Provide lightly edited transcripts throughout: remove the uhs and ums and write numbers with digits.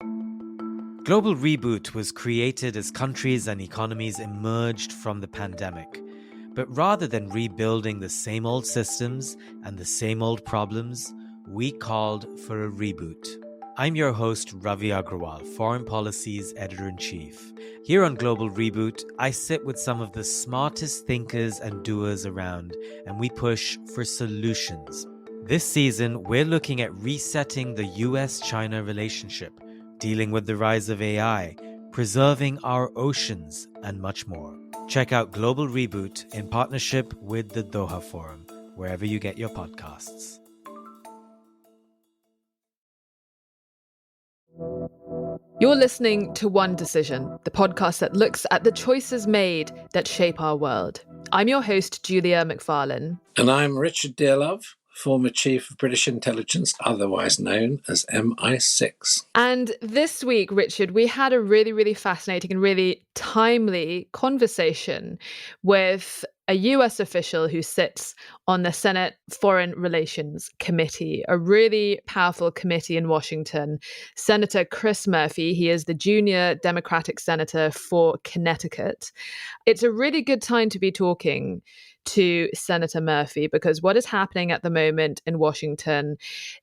Global Reboot was created as countries and economies emerged from the pandemic. But rather than rebuilding the same old systems and the same old problems, we called for a reboot. I'm your host, Ravi Agrawal, Foreign Policy's Editor-in-Chief. Here on Global Reboot, I sit with some of the smartest thinkers and doers around, and we push for solutions. This season, we're looking at resetting the US-China relationship, dealing with the rise of AI, preserving our oceans, and much more. Check out Global Reboot in partnership with the Doha Forum, wherever you get your podcasts. You're listening to One Decision, the podcast that looks at the choices made that shape our world. I'm your host, Julia Macfarlane. And I'm Richard Dearlove, former Chief of British Intelligence, otherwise known as MI6. And this week, Richard, we had a really fascinating and really timely conversation with a US official who sits on the Senate Foreign Relations Committee, a really powerful committee in Washington, Senator Chris Murphy. He is the junior Democratic senator for Connecticut. It's a really good time to be talking to Senator Murphy because what is happening at the moment in Washington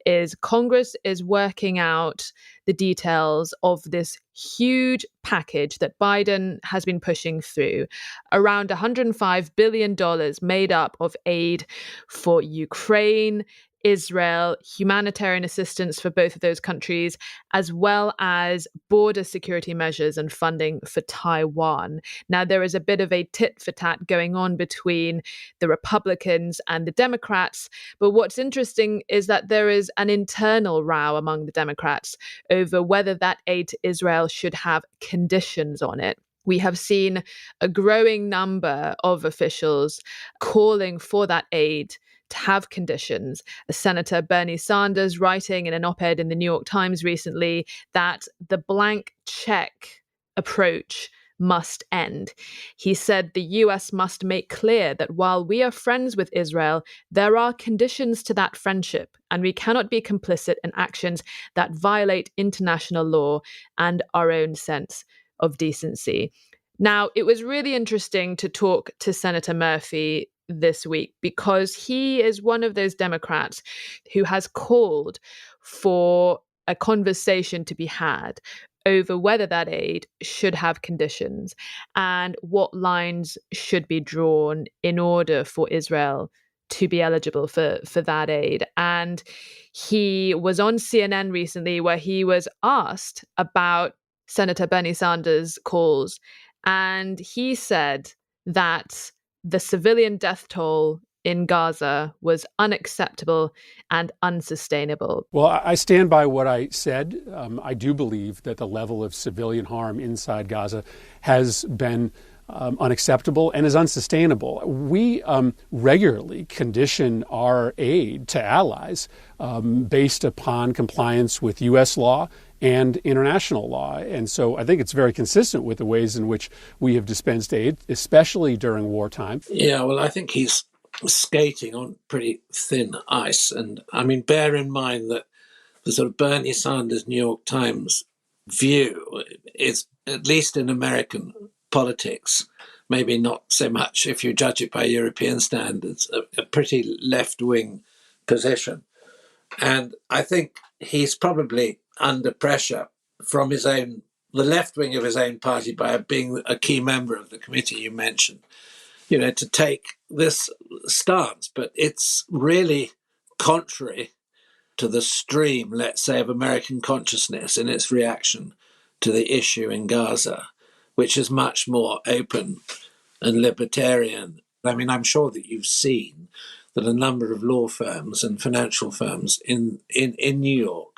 is Congress is working out the details of this huge package that Biden has been pushing through, around $105 billion made up of aid for Ukraine, Israel, humanitarian assistance for both of those countries, as well as border security measures and funding for Taiwan. Now, there is a bit of a tit for tat going on between the Republicans and the Democrats. But what's interesting is that there is an internal row among the Democrats over whether that aid to Israel should have conditions on it. We have seen a growing number of officials calling for that aid to have conditions. Senator Bernie Sanders writing in an op-ed in the New York Times recently that the blank check approach must end. He said the US must make clear that while we are friends with Israel, there are conditions to that friendship, and we cannot be complicit in actions that violate international law and our own sense of decency. Now, it was really interesting to talk to Senator Murphy this week because he is one of those Democrats who has called for a conversation to be had over whether that aid should have conditions and what lines should be drawn in order for Israel to be eligible for that aid. And he was on CNN recently where he was asked about Senator Bernie Sanders' calls, and he said that the civilian death toll in Gaza was unacceptable and unsustainable. Well, I stand by what I said. I do believe that the level of civilian harm inside Gaza has been unacceptable and is unsustainable. We regularly condition our aid to allies based upon compliance with U.S. law and international law. And so I think it's very consistent with the ways in which we have dispensed aid, especially during wartime. Yeah, well, I think he's skating on pretty thin ice. And I mean, bear in mind that the sort of Bernie Sanders New York Times view is, at least in American politics, maybe not so much if you judge it by European standards, a pretty left-wing position. And I think he's probably under pressure from the left wing of his own party by being a key member of the committee you mentioned, to take this stance. But it's really contrary to the stream, let's say, of American consciousness in its reaction to the issue in Gaza, which is much more open and libertarian. I mean, I'm sure that you've seen that a number of law firms and financial firms in New York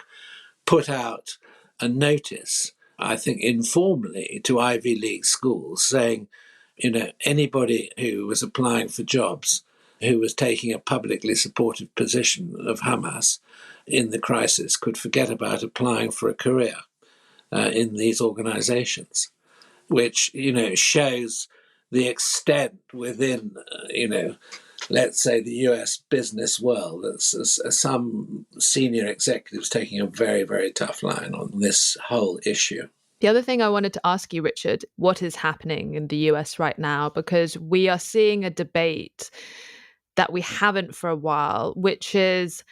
put out a notice, I think informally, to Ivy League schools saying, anybody who was applying for jobs, who was taking a publicly supportive position of Hamas in the crisis, could forget about applying for a career in these organizations, which, shows the extent within, let's say, the US business world. Some senior executives taking a very, very tough line on this whole issue. The other thing I wanted to ask you, Richard, what is happening in the US right now? Because we are seeing a debate that we haven't for a while, which is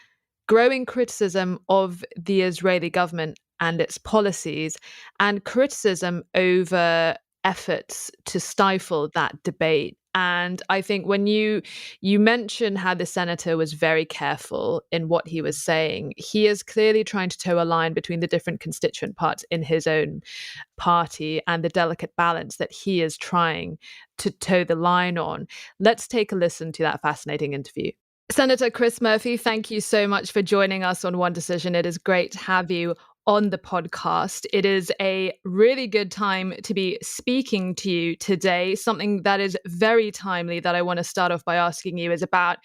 growing criticism of the Israeli government and its policies, and criticism over efforts to stifle that debate. And I think when you mentioned how the senator was very careful in what he was saying, he is clearly trying to toe a line between the different constituent parts in his own party and the delicate balance that he is trying to toe the line on. Let's take a listen to that fascinating interview. Senator Chris Murphy, thank you so much for joining us on One Decision. It is great to have you on the podcast. It is a really good time to be speaking to you today. Something that is very timely that I want to start off by asking you is about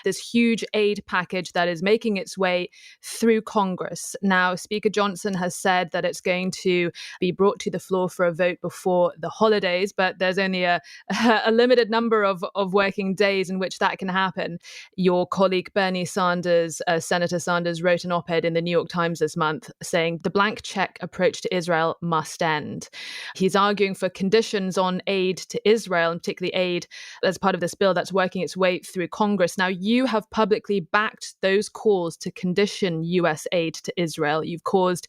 this huge aid package that is making its way through Congress. Now, Speaker Johnson has said that it's going to be brought to the floor for a vote before the holidays, but there's only a limited number of working days in which that can happen. Your colleague Bernie Sanders, Senator Sanders, wrote an op-ed in the New York Times this month saying the blank check approach to Israel must end. He's arguing for conditions on aid to Israel, and particularly aid as part of this bill that's working its way through Congress. Now, you have publicly backed those calls to condition US aid to Israel. You've caused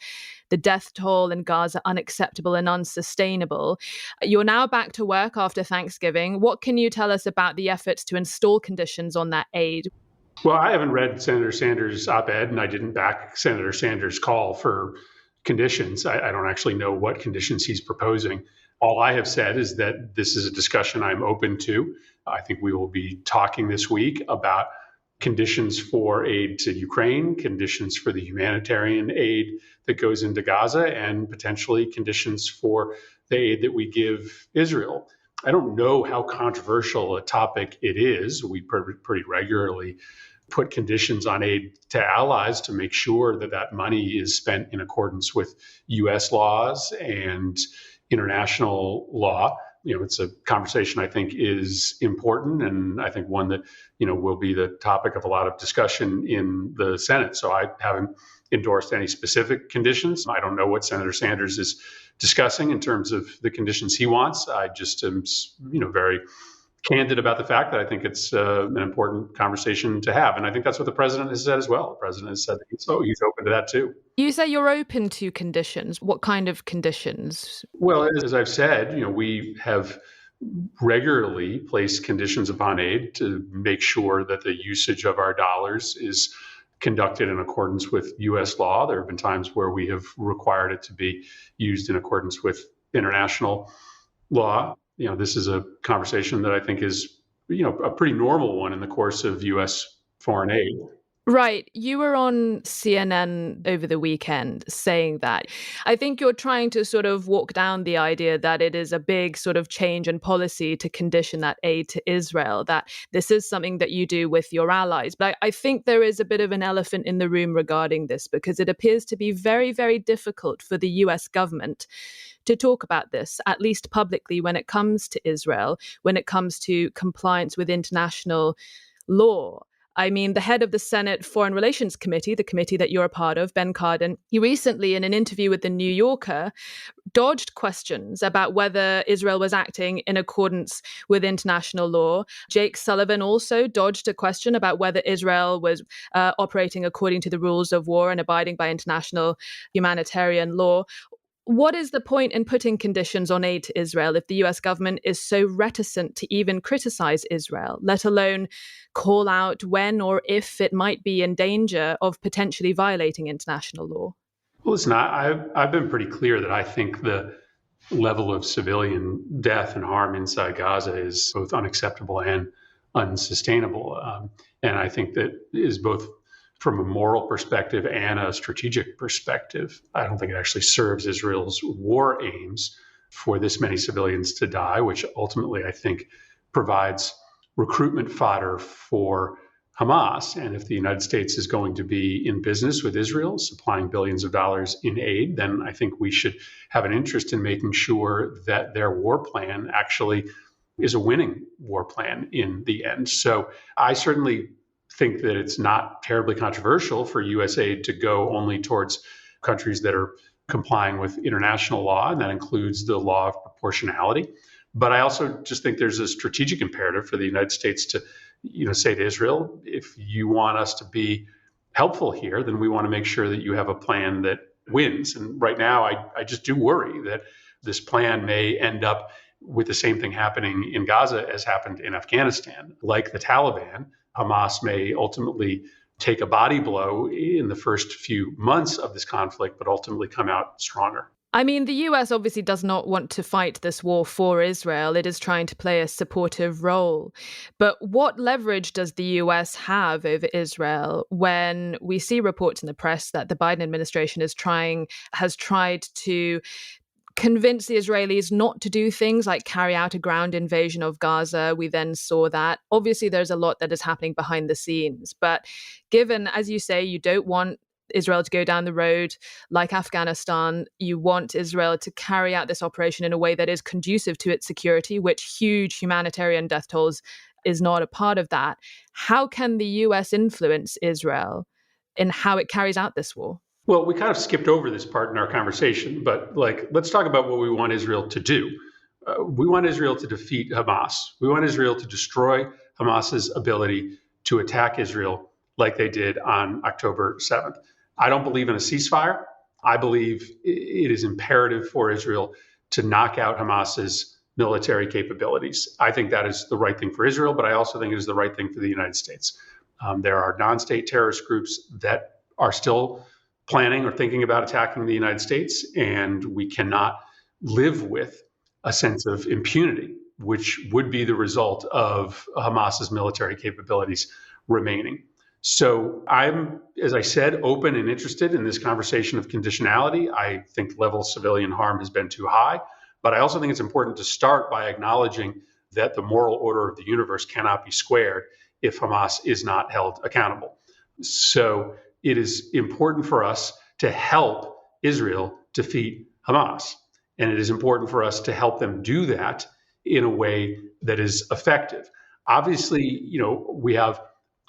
the death toll in Gaza unacceptable and unsustainable. You're now back to work after Thanksgiving. What can you tell us about the efforts to install conditions on that aid? Well, I haven't read Senator Sanders' op-ed, and I didn't back Senator Sanders' call for conditions. I don't actually know what conditions he's proposing. All I have said is that this is a discussion I'm open to. I think we will be talking this week about conditions for aid to Ukraine, conditions for the humanitarian aid that goes into Gaza, and potentially conditions for the aid that we give Israel. I don't know how controversial a topic it is. We pretty regularly put conditions on aid to allies to make sure that that money is spent in accordance with U.S. laws and international law. It's a conversation I think is important, and I think one that, will be the topic of a lot of discussion in the Senate. So I haven't endorsed any specific conditions. I don't know what Senator Sanders is discussing in terms of the conditions he wants. I just am, very candid about the fact that I think it's an important conversation to have. And I think that's what the president has said as well. The president has said that he's open to that too. You say you're open to conditions. What kind of conditions? Well, as I've said, we have regularly placed conditions upon aid to make sure that the usage of our dollars is conducted in accordance with U.S. law. There have been times where we have required it to be used in accordance with international law. This is a conversation that I think is, a pretty normal one in the course of U.S. foreign aid. Right. You were on CNN over the weekend saying that. I think you're trying to sort of walk down the idea that it is a big sort of change in policy to condition that aid to Israel, that this is something that you do with your allies. But I think there is a bit of an elephant in the room regarding this, because it appears to be very, very difficult for the US government to talk about this, at least publicly, when it comes to Israel, when it comes to compliance with international law. I mean, the head of the Senate Foreign Relations Committee, the committee that you're a part of, Ben Cardin, he recently, in an interview with The New Yorker, dodged questions about whether Israel was acting in accordance with international law. Jake Sullivan also dodged a question about whether Israel was operating according to the rules of war and abiding by international humanitarian law. What is the point in putting conditions on aid to Israel if the US government is so reticent to even criticize Israel, let alone call out when or if it might be in danger of potentially violating international law? Well, listen, I've been pretty clear that I think the level of civilian death and harm inside Gaza is both unacceptable and unsustainable. And I think that is both from a moral perspective and a strategic perspective. I don't think it actually serves Israel's war aims for this many civilians to die, which ultimately I think provides recruitment fodder for Hamas. And if the United States is going to be in business with Israel, supplying billions of dollars in aid, then I think we should have an interest in making sure that their war plan actually is a winning war plan in the end. So I certainly think that it's not terribly controversial for US aid to go only towards countries that are complying with international law, and that includes the law of proportionality. But I also just think there's a strategic imperative for the United States to, say to Israel, if you want us to be helpful here, then we want to make sure that you have a plan that wins. And right now, I just do worry that this plan may end up with the same thing happening in Gaza as happened in Afghanistan. Like the Taliban, Hamas may ultimately take a body blow in the first few months of this conflict, but ultimately come out stronger. I mean, the US obviously does not want to fight this war for Israel. It is trying to play a supportive role. But what leverage does the US have over Israel when we see reports in the press that the Biden administration has tried to convince the Israelis not to do things like carry out a ground invasion of Gaza? We then saw that. Obviously, there's a lot that is happening behind the scenes. But given, as you say, you don't want Israel to go down the road like Afghanistan, you want Israel to carry out this operation in a way that is conducive to its security, which huge humanitarian death tolls is not a part of that. How can the US influence Israel in how it carries out this war? Well, we kind of skipped over this part in our conversation, but let's talk about what we want Israel to do. We want Israel to defeat Hamas. We want Israel to destroy Hamas's ability to attack Israel like they did on October 7th. I don't believe in a ceasefire. I believe it is imperative for Israel to knock out Hamas's military capabilities. I think that is the right thing for Israel, but I also think it is the right thing for the United States. There are non-state terrorist groups that are still planning or thinking about attacking the United States, and we cannot live with a sense of impunity, which would be the result of Hamas's military capabilities remaining. So I'm, as I said, open and interested in this conversation of conditionality. I think the level of civilian harm has been too high, but I also think it's important to start by acknowledging that the moral order of the universe cannot be squared if Hamas is not held accountable. So it is important for us to help Israel defeat Hamas. And it is important for us to help them do that in a way that is effective. Obviously, we have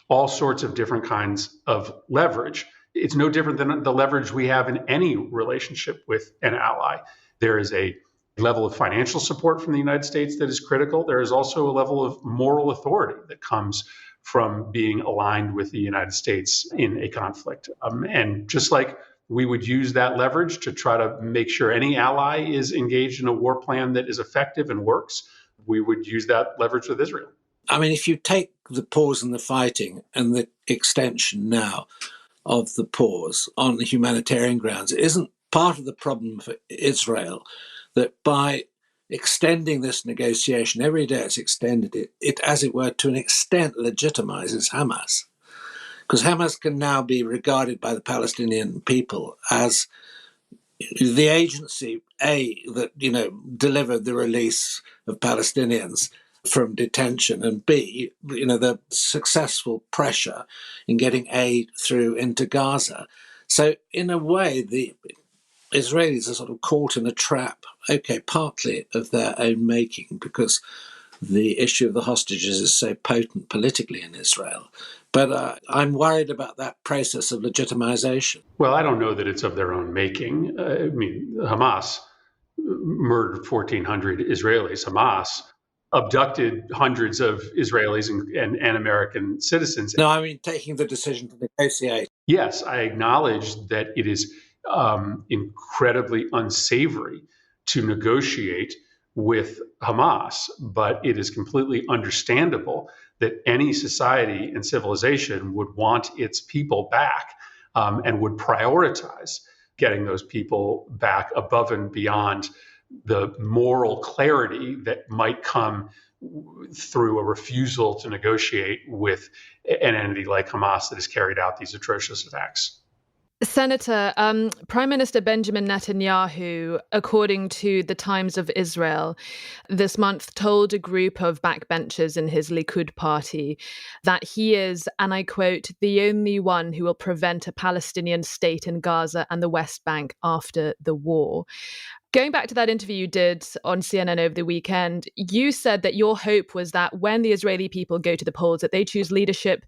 all sorts of different kinds of leverage. It's no different than the leverage we have in any relationship with an ally. There is a level of financial support from the United States that is critical. There is also a level of moral authority that comes from being aligned with the United States in a conflict. And just like we would use that leverage to try to make sure any ally is engaged in a war plan that is effective and works, we would use that leverage with Israel. I mean, if you take the pause in the fighting and the extension now of the pause on the humanitarian grounds, it isn't part of the problem for Israel that by extending this negotiation, every day it's extended it, as it were, to an extent legitimizes Hamas. Because Hamas can now be regarded by the Palestinian people as the agency, that, delivered the release of Palestinians from detention, and B, the successful pressure in getting aid through into Gaza. So in a way, the Israelis are sort of caught in a trap, partly of their own making, because the issue of the hostages is so potent politically in Israel. But I'm worried about that process of legitimization. Well, I don't know that it's of their own making. Hamas murdered 1,400 Israelis. Hamas abducted hundreds of Israelis and American citizens. No, I mean taking the decision to negotiate. Yes, I acknowledge that it is incredibly unsavory to negotiate with Hamas, but it is completely understandable that any society and civilization would want its people back and would prioritize getting those people back above and beyond the moral clarity that might come through a refusal to negotiate with an entity like Hamas that has carried out these atrocious attacks. Senator, Prime Minister Benjamin Netanyahu, according to the Times of Israel, this month told a group of backbenchers in his Likud party that he is, and I quote, the only one who will prevent a Palestinian state in Gaza and the West Bank after the war. Going back to that interview you did on CNN over the weekend, you said that your hope was that when the Israeli people go to the polls, that they choose leadership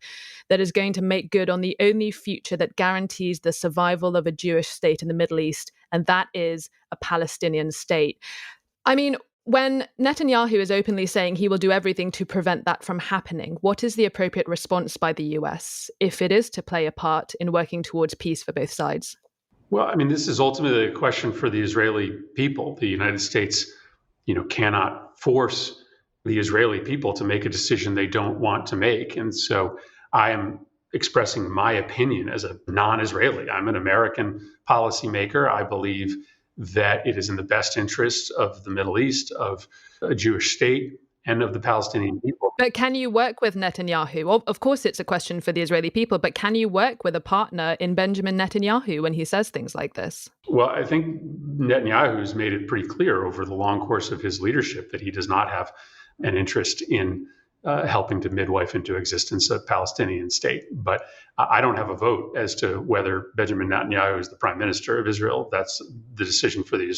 that is going to make good on the only future that guarantees the survival of a Jewish state in the Middle East, and that is a Palestinian state. I mean, when Netanyahu is openly saying he will do everything to prevent that from happening, what is the appropriate response by the US if it is to play a part in working towards peace for both sides? Well, I mean, this is ultimately a question for the Israeli people. The United States, cannot force the Israeli people to make a decision they don't want to make. And so I am expressing my opinion as a non-Israeli. I'm an American policymaker. I believe that it is in the best interest of the Middle East, of a Jewish state, and of the Palestinian people. But can you work with Netanyahu? Well, of course, it's a question for the Israeli people, but can you work with a partner in Benjamin Netanyahu when he says things like this? Well, I think Netanyahu has made it pretty clear over the long course of his leadership that he does not have an interest in helping to midwife into existence a Palestinian state. But I don't have a vote as to whether Benjamin Netanyahu is the prime minister of Israel. That's the decision for the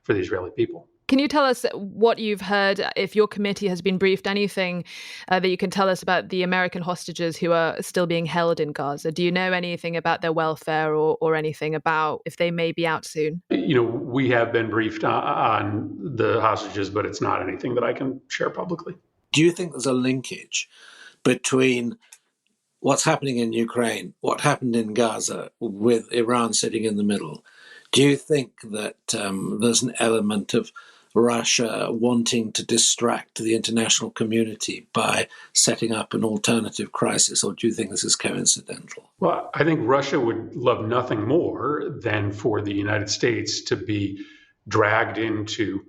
Israeli people. Can you tell us what you've heard, if your committee has been briefed, anything that you can tell us about the American hostages who are still being held in Gaza? Do you know anything about their welfare or anything about if they may be out soon? We have been briefed on the hostages, but it's not anything that I can share publicly. Do you think there's a linkage between what's happening in Ukraine, what happened in Gaza, with Iran sitting in the middle? Do you think that there's an element of Russia wanting to distract the international community by setting up an alternative crisis, or do you think this is coincidental? Well, I think Russia would love nothing more than for the United States to be dragged into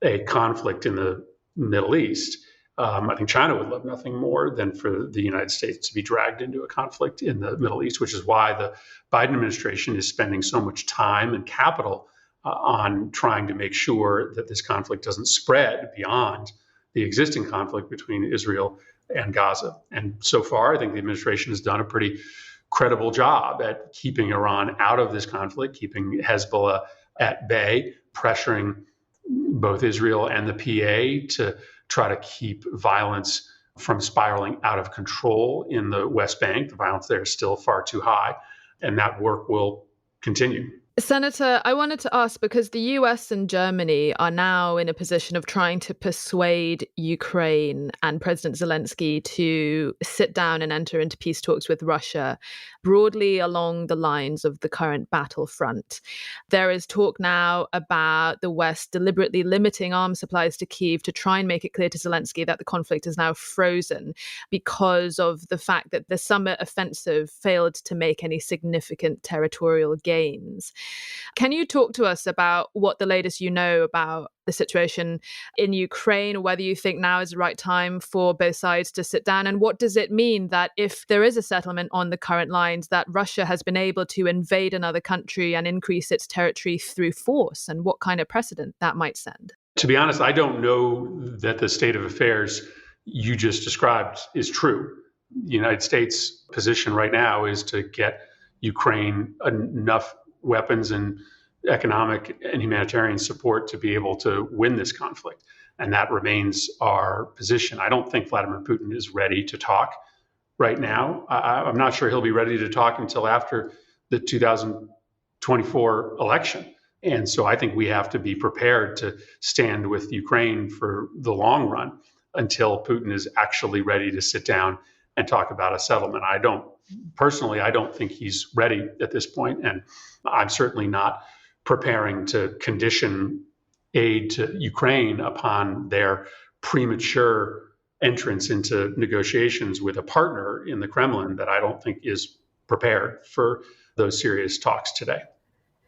a conflict in the Middle East. I think China would love nothing more than for the United States to be dragged into a conflict in the Middle East, which is why the Biden administration is spending so much time and capital on trying to make sure that this conflict doesn't spread beyond the existing conflict between Israel and Gaza. And so far, I think the administration has done a pretty credible job at keeping Iran out of this conflict, keeping Hezbollah at bay, pressuring both Israel and the PA to try to keep violence from spiraling out of control in the West Bank. The violence there is still far too high, and that work will continue. Senator, I wanted to ask, because the US and Germany are now in a position of trying to persuade Ukraine and President Zelensky to sit down and enter into peace talks with Russia, broadly along the lines of the current battlefront. There is talk now about the West deliberately limiting arms supplies to Kyiv to try and make it clear to Zelensky that the conflict is now frozen because of the fact that the summer offensive failed to make any significant territorial gains. Can you talk to us about what the latest you know about the situation in Ukraine, whether you think now is the right time for both sides to sit down? And what does it mean that if there is a settlement on the current lines, that Russia has been able to invade another country and increase its territory through force, and what kind of precedent that might send? To be honest, I don't know that the state of affairs you just described is true. The United States' position right now is to get Ukraine enough weapons and economic and humanitarian support to be able to win this conflict. And that remains our position. I don't think Vladimir Putin is ready to talk right now. I'm not sure he'll be ready to talk until after the 2024 election. And so I think we have to be prepared to stand with Ukraine for the long run until Putin is actually ready to sit down and talk about a settlement. I don't think he's ready at this point. And I'm certainly not preparing to condition aid to Ukraine upon their premature entrance into negotiations with a partner in the Kremlin that I don't think is prepared for those serious talks today.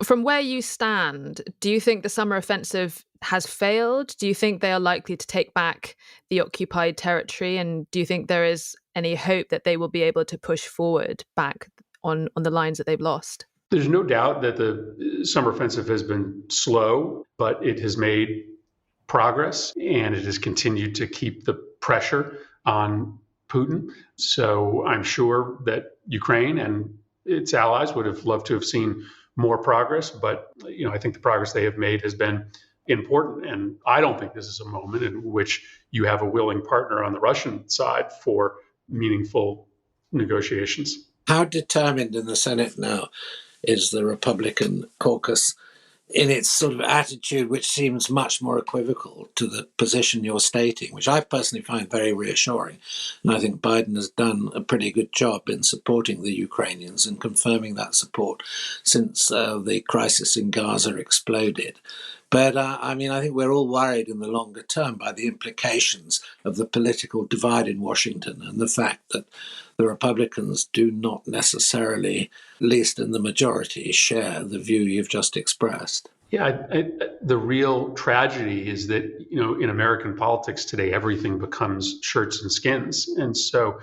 From where you stand, do you think the summer offensive has failed? Do you think they are likely to take back the occupied territory? And do you think there is any hope that they will be able to push forward back on the lines that they've lost? There's no doubt that the summer offensive has been slow, but it has made progress and it has continued to keep the pressure on Putin. So I'm sure that Ukraine and its allies would have loved to have seen more progress, but I think the progress they have made has been important. And I don't think this is a moment in which you have a willing partner on the Russian side for meaningful negotiations. How determined in the Senate now is the Republican caucus in its sort of attitude, which seems much more equivocal to the position you're stating, which I personally find very reassuring. And I think Biden has done a pretty good job in supporting the Ukrainians and confirming that support since the crisis in Gaza exploded. But I think we're all worried in the longer term by the implications of the political divide in Washington and the fact that the Republicans do not necessarily, at least in the majority, share the view you've just expressed. Yeah, the real tragedy is that, in American politics today, everything becomes shirts and skins. And so,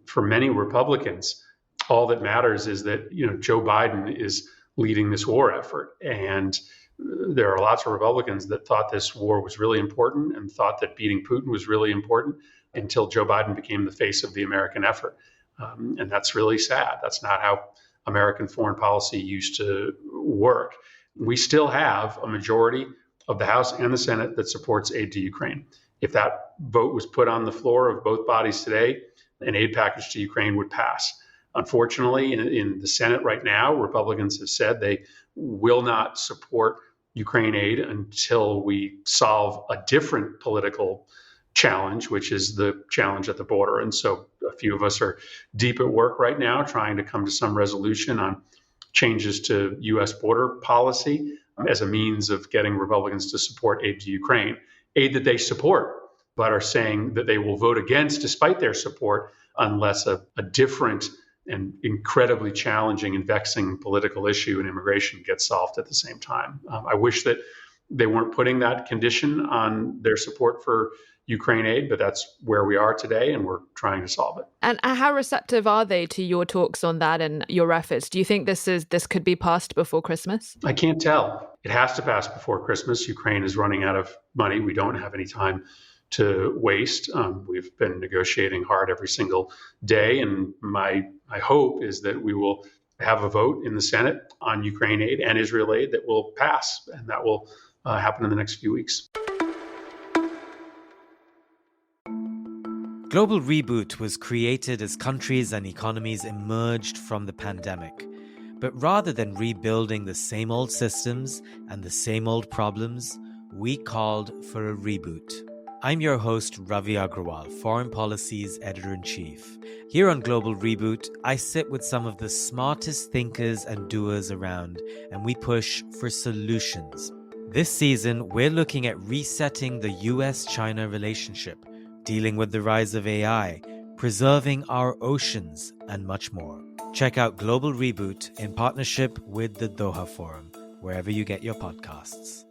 for many Republicans, all that matters is that, Joe Biden is leading this war effort. And there are lots of Republicans that thought this war was really important and thought that beating Putin was really important until Joe Biden became the face of the American effort. And that's really sad. That's not how American foreign policy used to work. We still have a majority of the House and the Senate that supports aid to Ukraine. If that vote was put on the floor of both bodies today, an aid package to Ukraine would pass. Unfortunately, in the Senate right now, Republicans have said they will not support Ukraine aid until we solve a different political challenge, which is the challenge at the border. And so a few of us are deep at work right now trying to come to some resolution on changes to U.S. border policy as a means of getting Republicans to support aid to Ukraine, aid that they support, but are saying that they will vote against despite their support unless a different and incredibly challenging and vexing political issue and immigration gets solved at the same time. I wish that they weren't putting that condition on their support for Ukraine aid, but that's where we are today, and we're trying to solve it. And how receptive are they to your talks on that and your efforts? Do you think this could be passed before Christmas? I can't tell. It has to pass before Christmas. Ukraine is running out of money. We don't have any time to waste. We've been negotiating hard every single day, and my hope is that we will have a vote in the Senate on Ukraine aid and Israel aid that will pass, and that will happen in the next few weeks. Global Reboot was created as countries and economies emerged from the pandemic. But rather than rebuilding the same old systems and the same old problems, we called for a reboot. I'm your host, Ravi Agrawal, Foreign Policy's Editor-in-Chief. Here on Global Reboot, I sit with some of the smartest thinkers and doers around, and we push for solutions. This season, we're looking at resetting the US-China relationship, dealing with the rise of AI, preserving our oceans, and much more. Check out Global Reboot in partnership with the Doha Forum, wherever you get your podcasts.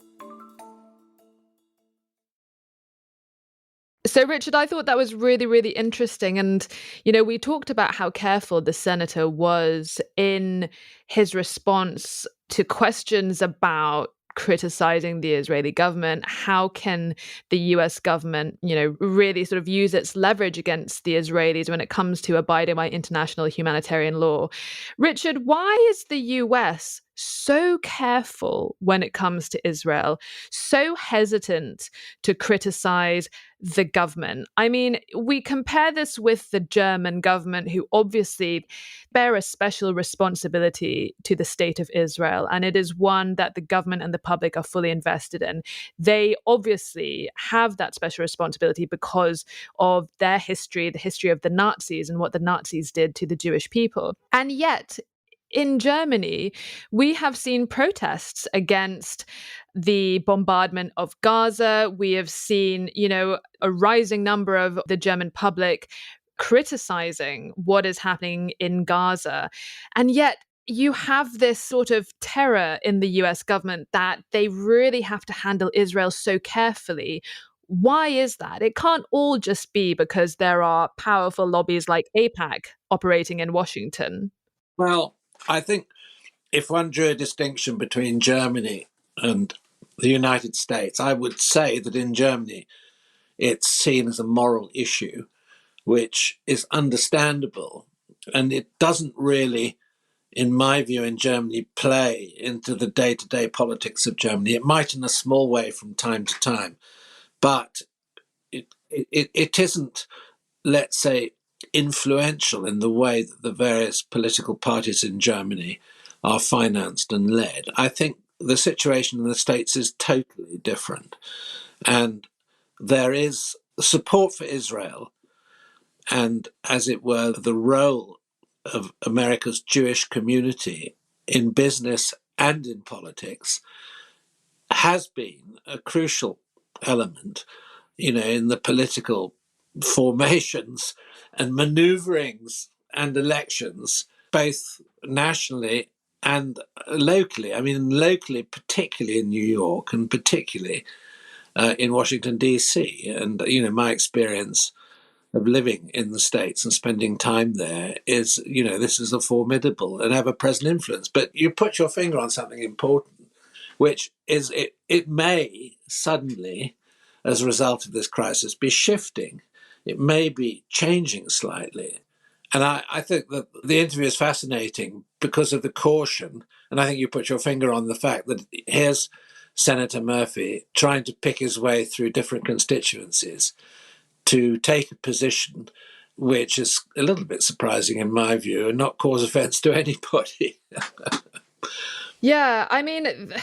So, Richard, I thought that was really, really interesting. And, we talked about how careful the senator was in his response to questions about criticizing the Israeli government. How can the US government, really sort of use its leverage against the Israelis when it comes to abiding by international humanitarian law? Richard, why is the US so careful when it comes to Israel, so hesitant to criticize the government? I mean, we compare this with the German government, who obviously bear a special responsibility to the state of Israel, and it is one that the government and the public are fully invested in. They obviously have that special responsibility because of their history, the history of the Nazis and what the Nazis did to the Jewish people. And yet, in Germany, we have seen protests against the bombardment of Gaza. We have seen, a rising number of the German public criticizing what is happening in Gaza. And yet, you have this sort of terror in the US government that they really have to handle Israel so carefully. Why is that? It can't all just be because there are powerful lobbies like AIPAC operating in Washington. Well, I think if one drew a distinction between Germany and the United States, I would say that in Germany it's seen as a moral issue, which is understandable. And it doesn't really in my view, in Germany, play into the day-to-day politics of Germany. It might in a small way from time to time, but it isn't, let's say, influential in the way that the various political parties in Germany are financed and led. I think the situation in the States is totally different. And there is support for Israel and, as it were, the role of America's Jewish community in business and in politics has been a crucial element, in the political formations and maneuverings and elections, both nationally and locally. I mean, locally, particularly in New York and particularly in Washington, D.C. And, my experience of living in the States and spending time there is, this is a formidable and ever-present influence. But you put your finger on something important, which is it may suddenly, as a result of this crisis, be shifting. It may be changing slightly. And I think that the interview is fascinating because of the caution. And I think you put your finger on the fact that here's Senator Murphy trying to pick his way through different constituencies to take a position which is a little bit surprising in my view and not cause offense to anybody. Yeah, I mean,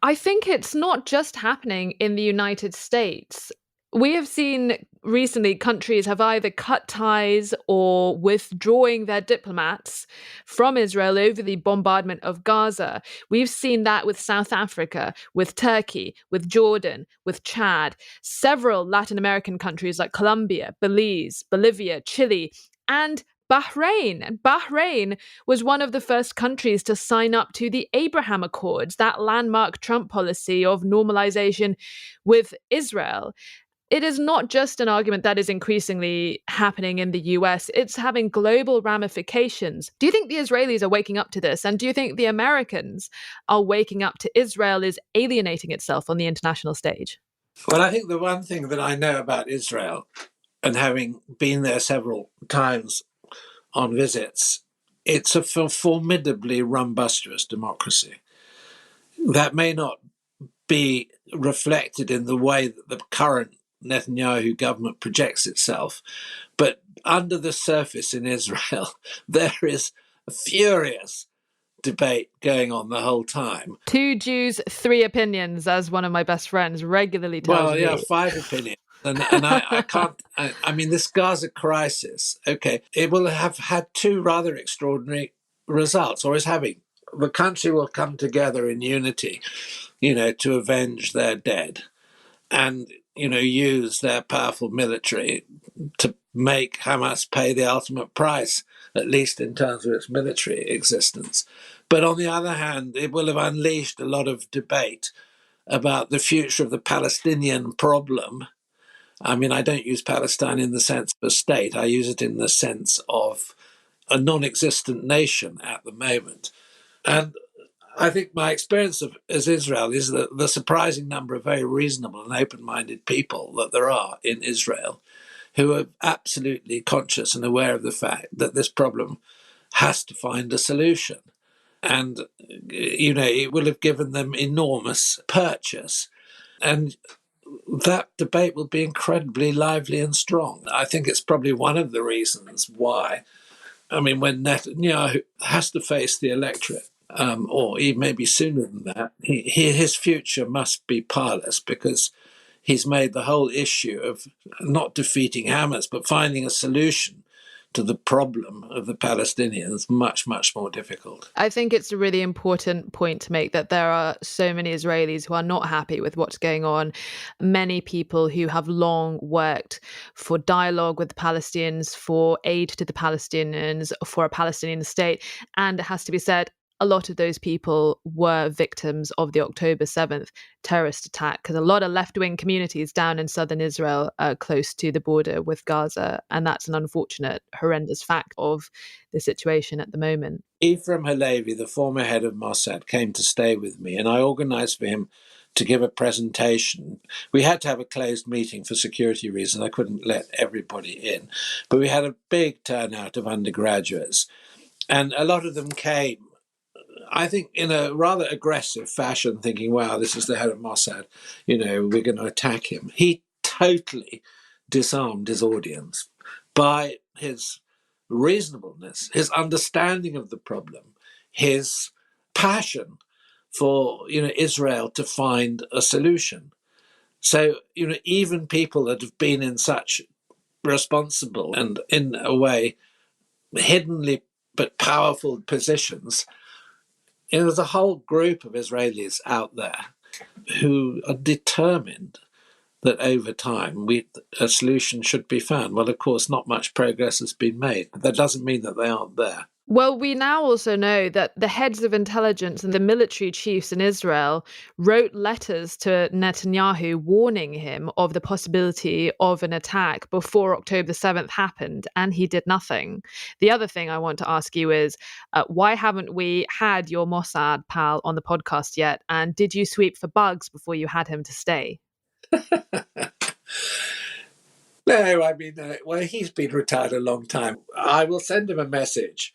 I think it's not just happening in the United States. We have seen recently countries have either cut ties or withdrawing their diplomats from Israel over the bombardment of Gaza. We've seen that with South Africa, with Turkey, with Jordan, with Chad, several Latin American countries like Colombia, Belize, Bolivia, Chile, and Bahrain. And Bahrain was one of the first countries to sign up to the Abraham Accords, that landmark Trump policy of normalization with Israel. It is not just an argument that is increasingly happening in the US, it's having global ramifications. Do you think the Israelis are waking up to this? And do you think the Americans are waking up to Israel is alienating itself on the international stage? Well, I think the one thing that I know about Israel, and having been there several times on visits, it's a formidably rumbustious democracy. That may not be reflected in the way that the current Netanyahu government projects itself, but under the surface in Israel, there is a furious debate going on the whole time. 2 Jews, 3 opinions, as one of my best friends regularly tells me. Well, yeah, 5 opinions. And I can't, I mean, this Gaza crisis, okay, it will have had 2 rather extraordinary results, or is having. The country will come together in unity, to avenge their dead and, use their powerful military to make Hamas pay the ultimate price, at least in terms of its military existence. But on the other hand, it will have unleashed a lot of debate about the future of the Palestinian problem. I mean, I don't use Palestine in the sense of a state. I use it in the sense of a non-existent nation at the moment. And I think my experience as Israel is that the surprising number of very reasonable and open-minded people that there are in Israel who are absolutely conscious and aware of the fact that this problem has to find a solution. And, it will have given them enormous purchase. And that debate will be incredibly lively and strong. I think it's probably one of the reasons why, I mean, when Netanyahu has to face the electorate, or even maybe sooner than that, his future must be parlous because he's made the whole issue of not defeating Hamas, but finding a solution to the problem of the Palestinians much, much more difficult. I think it's a really important point to make that there are so many Israelis who are not happy with what's going on. Many people who have long worked for dialogue with the Palestinians, for aid to the Palestinians, for a Palestinian state. And it has to be said, a lot of those people were victims of the October 7th terrorist attack, because a lot of left-wing communities down in southern Israel are close to the border with Gaza. And that's an unfortunate, horrendous fact of the situation at the moment. Ephraim Halevi, the former head of Mossad, came to stay with me, and I organized for him to give a presentation. We had to have a closed meeting for security reasons. I couldn't let everybody in. But we had a big turnout of undergraduates. And a lot of them came I think in a rather aggressive fashion, thinking, wow, this is the head of Mossad, we're going to attack him. He totally disarmed his audience by his reasonableness, his understanding of the problem, his passion for Israel to find a solution. So even people that have been in such responsible and in a way hiddenly but powerful positions, there's a whole group of Israelis out there who are determined that over time a solution should be found. Well, of course, not much progress has been made, but that doesn't mean that they aren't there. Well, we now also know that the heads of intelligence and the military chiefs in Israel wrote letters to Netanyahu warning him of the possibility of an attack before October 7th happened, and he did nothing. The other thing I want to ask you is, why haven't we had your Mossad pal on the podcast yet? And did you sweep for bugs before you had him to stay? No, I mean, he's been retired a long time. I will send him a message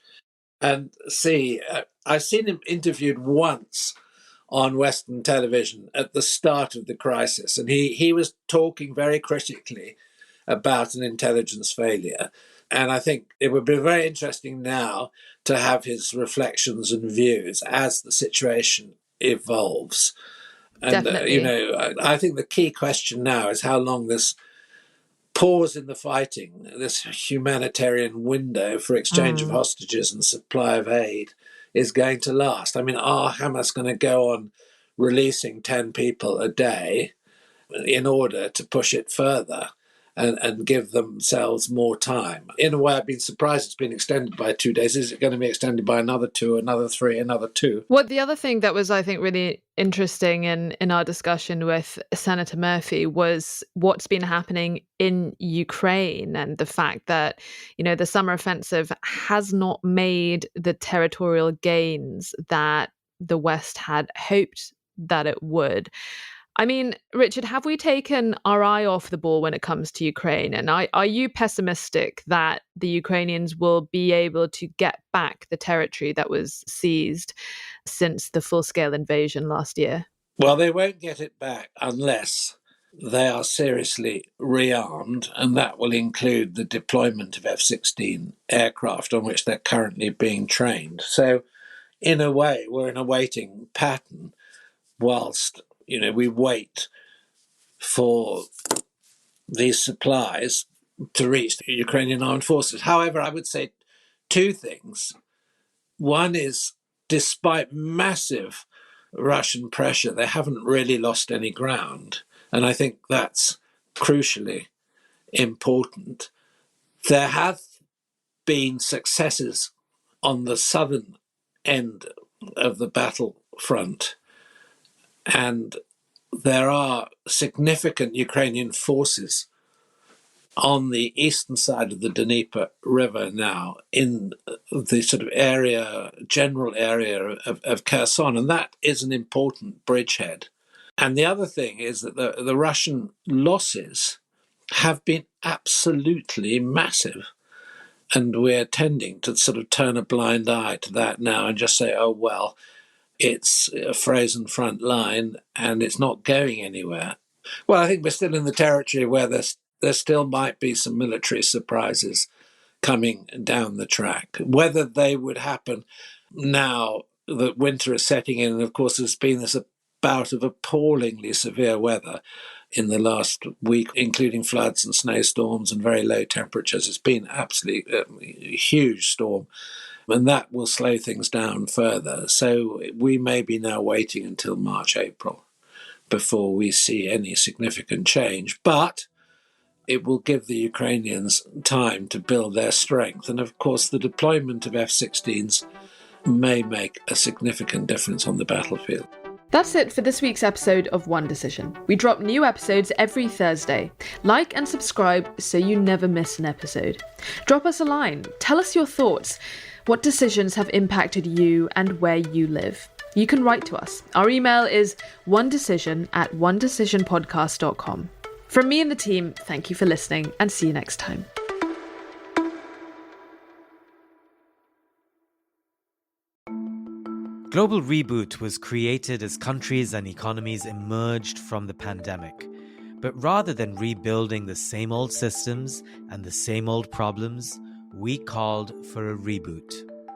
and see. I've seen him interviewed once on Western television at the start of the crisis, and he was talking very critically about an intelligence failure. And I think it would be very interesting now to have his reflections and views as the situation evolves. And, Definitely. I think the key question now is how long this pause in the fighting, this humanitarian window for exchange of hostages and supply of aid, is going to last. I mean, are Hamas going to go on releasing 10 people a day in order to push it further and give themselves more time? In a way, I've been surprised it's been extended by 2 days. Is it going to be extended by another 2, another 3, another 2? Well, the other thing that was, I think, really interesting in our discussion with Senator Murphy was what's been happening in Ukraine and the fact that, the summer offensive has not made the territorial gains that the West had hoped that it would. I mean, Richard, have we taken our eye off the ball when it comes to Ukraine? And are you pessimistic that the Ukrainians will be able to get back the territory that was seized since the full-scale invasion last year? Well, they won't get it back unless they are seriously rearmed, and that will include the deployment of F-16 aircraft on which they're currently being trained. So, in a way, we're in a waiting pattern whilst we wait for these supplies to reach the Ukrainian armed forces. However, I would say 2 things. One is, despite massive Russian pressure, they haven't really lost any ground. And I think that's crucially important. There have been successes on the southern end of the battlefront, and there are significant Ukrainian forces on the eastern side of the Dnieper River now in the sort of general area of Kherson, and that is an important bridgehead. And the other thing is that the Russian losses have been absolutely massive. And we're tending to sort of turn a blind eye to that now and just say, oh, well, it's a frozen front line and it's not going anywhere. Well, I think we're still in the territory where there still might be some military surprises coming down the track. Whether they would happen now that winter is setting in, and of course there's been this bout of appallingly severe weather in the last week, including floods and snowstorms and very low temperatures. It's been absolutely a huge storm, and that will slow things down further. So we may be now waiting until March, April before we see any significant change. But it will give the Ukrainians time to build their strength. And of course, the deployment of F-16s may make a significant difference on the battlefield. That's it for this week's episode of One Decision. We drop new episodes every Thursday. Like and subscribe so you never miss an episode. Drop us a line. Tell us your thoughts. What decisions have impacted you and where you live? You can write to us. Our email is onedecision@onedecisionpodcast.com. From me and the team, thank you for listening and see you next time. Global Reboot was created as countries and economies emerged from the pandemic. But rather than rebuilding the same old systems and the same old problems, we called for a reboot.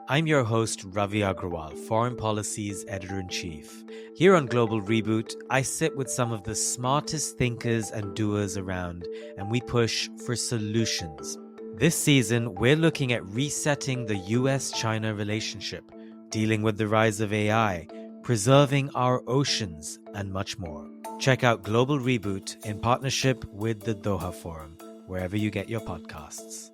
I'm your host, Ravi Agrawal, Foreign Policy's Editor-in-Chief. Here on Global Reboot, I sit with some of the smartest thinkers and doers around, and we push for solutions. This season, we're looking at resetting the US-China relationship, dealing with the rise of AI, preserving our oceans, and much more. Check out Global Reboot in partnership with the Doha Forum, wherever you get your podcasts.